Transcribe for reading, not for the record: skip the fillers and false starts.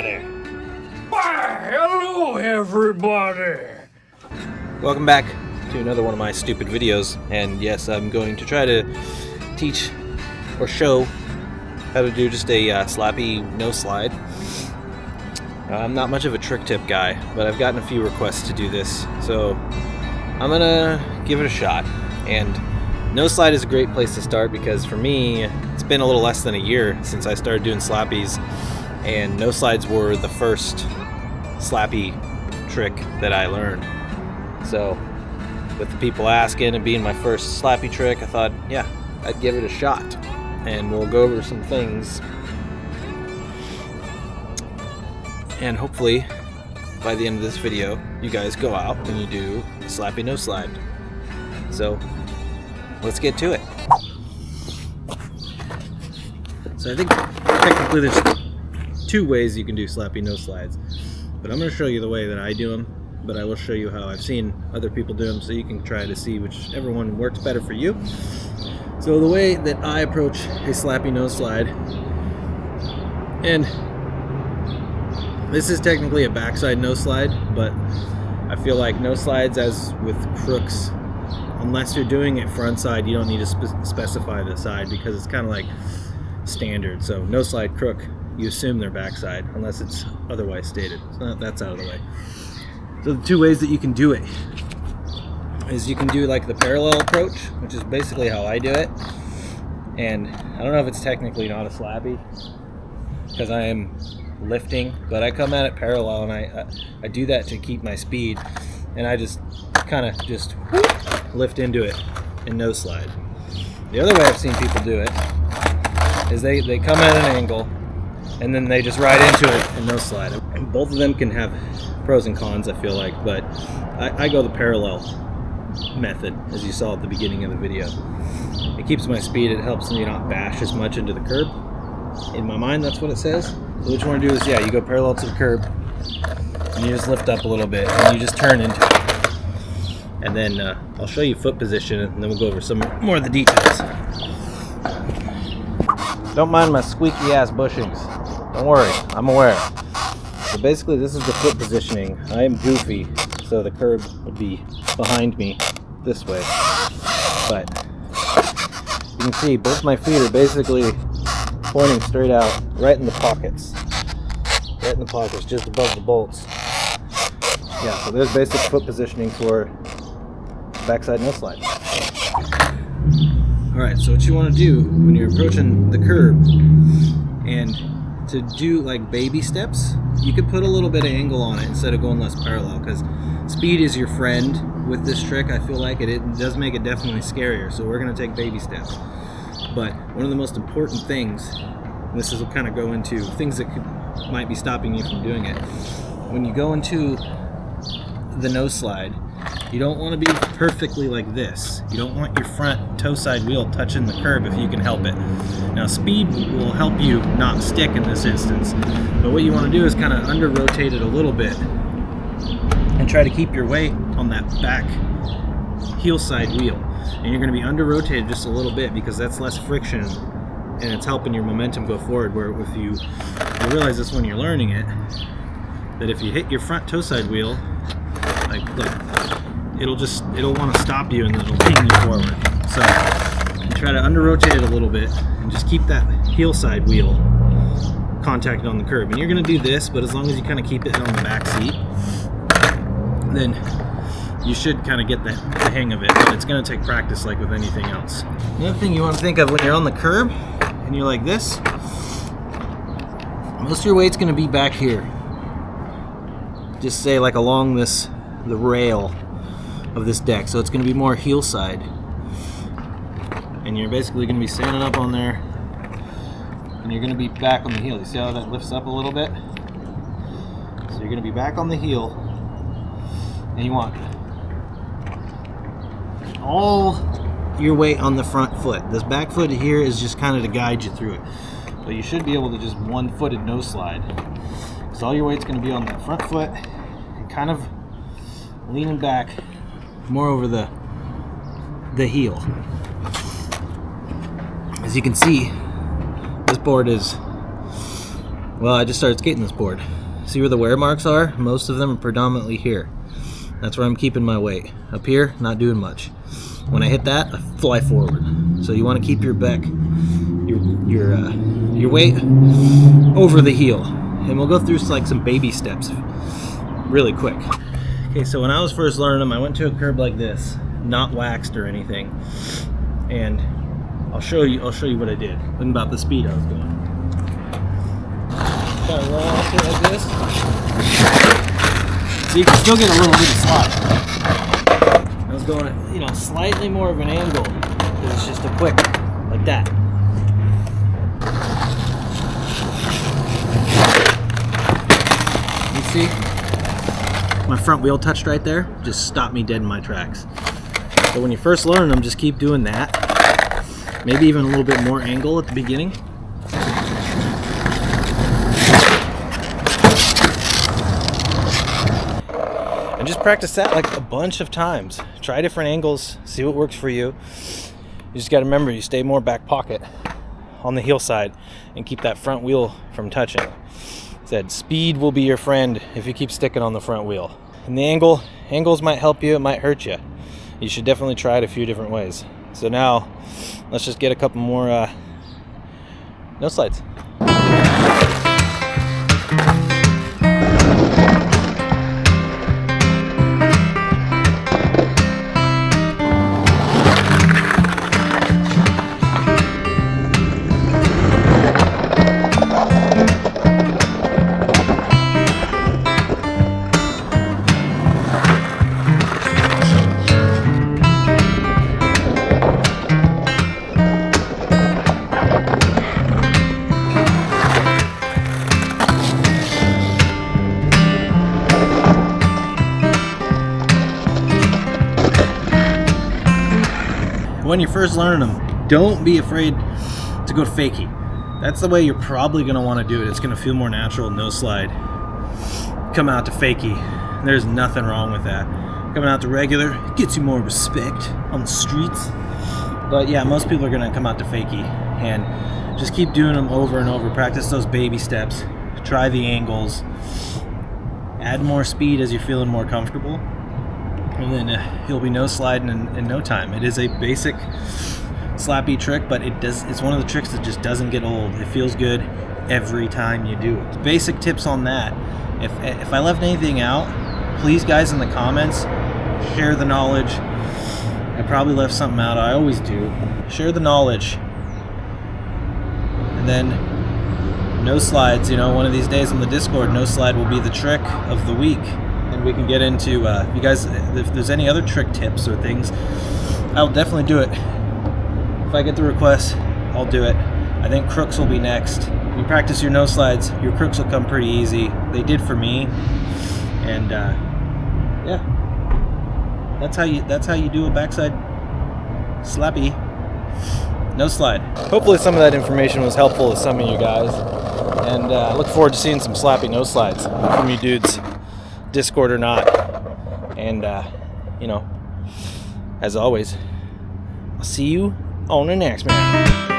everybody. Why, hello, everybody. Welcome back to another one of my stupid videos. And yes, I'm going to try to teach or show how to do just a slappy Noselide. I'm not much of a trick tip guy, but I've gotten a few requests to do this, so I'm gonna give it a shot. And Noselide is a great place to start because for me, it's been a little less than a year since I started doing slappies, and Noselides were the first slappy trick that I learned. So with the people asking and being my first slappy trick, I thought, yeah, I'd give it a shot. And we'll go over some things. And hopefully, by the end of this video, you guys go out and you do a slappy Noselide. So, let's get to it. So I think technically there's two ways you can do slappy Noselides, but I'm going to show you the way that I do them, but I will show you how I've seen other people do them so you can try to see whichever one works better for you. So the way that I approach a slappy Noselide, and this is technically a backside Noselide, but I feel like Noselides, as with crooks, unless you're doing it front side, you don't need to specify the side because it's kind of like standard. So Noselide crook, you assume they're backside unless it's otherwise stated. So that's out of the way. So the two ways that you can do it is you can do like the parallel approach, which is basically how I do it. And I don't know if it's technically not a slappy because I am lifting, but I come at it parallel, and I do that to keep my speed, and I just kind of just lift into it and Noselide. The other way I've seen people do it is they come at an angle and then they just ride into it and Noselide. And both of them can have pros and cons, I feel like, but I go the parallel method, as you saw at the beginning of the video. It keeps my speed, it helps me not bash as much into the curb. In my mind, that's what it says. So what you want to do is, yeah, you go parallel to the curb and you just lift up a little bit and you just turn into it. And then I'll show you foot position, and then we'll go over some more of the details. Don't mind my squeaky ass bushings. Don't worry, I'm aware. So basically this is the foot positioning. I am goofy, so the curb would be behind me this way. But you can see both my feet are basically pointing straight out, right in the pockets. Right in the pockets, just above the bolts. Yeah, so there's basic foot positioning for backside Noselide. Alright, so what you want to do when you're approaching the curb, and to do like baby steps, you could put a little bit of angle on it instead of going less parallel, because speed is your friend with this trick. I feel like it does make it definitely scarier, so we're going to take baby steps. But one of the most important things, and this will kind of go into things that might be stopping you from doing it. When you go into the Noselide, you don't want to be perfectly like this. You don't want your front toe side wheel touching the curb if you can help it. Now speed will help you not stick in this instance, but what you want to do is kind of under rotate it a little bit and try to keep your weight on that back heel side wheel. And you're going to be under rotated just a little bit because that's less friction and it's helping your momentum go forward. Where if you realize this when you're learning it, that if you hit your front toe side wheel, like it'll want to stop you and it'll ping you forward. So you try to under rotate it a little bit and just keep that heel side wheel contacted on the curb. And you're going to do this, but as long as you kind of keep it on the back seat, then you should kind of get the hang of it, but it's going to take practice like with anything else. Another thing you want to think of when you're on the curb and you're like this, most of your weight's going to be back here. Just say like along the rail of this deck, so it's going to be more heel side. And you're basically going to be standing up on there and you're going to be back on the heel. You see how that lifts up a little bit? So you're going to be back on the heel, and you want all your weight on the front foot. This back foot here is just kind of to guide you through it. But you should be able to just one-footed Noselide. So all your weight's going to be on that front foot and kind of leaning back more over the heel. As you can see, this board is Well, I just started skating this board. See where the wear marks are? Most of them are predominantly here. That's where I'm keeping my weight. Up here, not doing much. When I hit that, I fly forward. So you want to keep your back, your weight over the heel. And we'll go through like some baby steps really quick. Okay, so when I was first learning them, I went to a curb like this, not waxed or anything. And I'll show you what I did. Think about the speed I was going. Kind of roll off it like this. So you can still get a little bit of slide. I was going at, slightly more of an angle. It's just a quick, like that. You see? My front wheel touched right there. Just stopped me dead in my tracks. So when you first learn them, just keep doing that. Maybe even a little bit more angle at the beginning. And just practice that like a bunch of times. Try different angles, see what works for you. You just got to remember, you stay more back pocket on the heel side and keep that front wheel from touching. Said speed will be your friend if you keep sticking on the front wheel. And the angles might help you, it might hurt you. You should definitely try it a few different ways. So now, let's just get a couple more no slides. When you're first learning them, don't be afraid to go fakie. That's the way you're probably going to want to do it. It's going to feel more natural, no slide. Come out to fakie. There's nothing wrong with that. Coming out to regular gets you more respect on the streets. But yeah, most people are going to come out to fakie. And just keep doing them over and over. Practice those baby steps. Try the angles. Add more speed as you're feeling more comfortable. And then you'll be no sliding in no time. It is a basic slappy trick, but it's one of the tricks that just doesn't get old. It feels good every time you do it. Basic tips on that. If I left anything out, please guys in the comments, share the knowledge. I probably left something out, I always do. Share the knowledge. And then no slides, one of these days on the Discord, no slide will be the trick of the week. And we can get into, you guys, if there's any other trick tips or things, I'll definitely do it. If I get the request, I'll do it. I think crooks will be next. You practice your no slides, your crooks will come pretty easy. They did for me. And yeah, that's how you do a backside slappy no slide. Hopefully some of that information was helpful to some of you guys. And I look forward to seeing some slappy no slides from you dudes. Discord or not, and as always, I'll see you on the next one.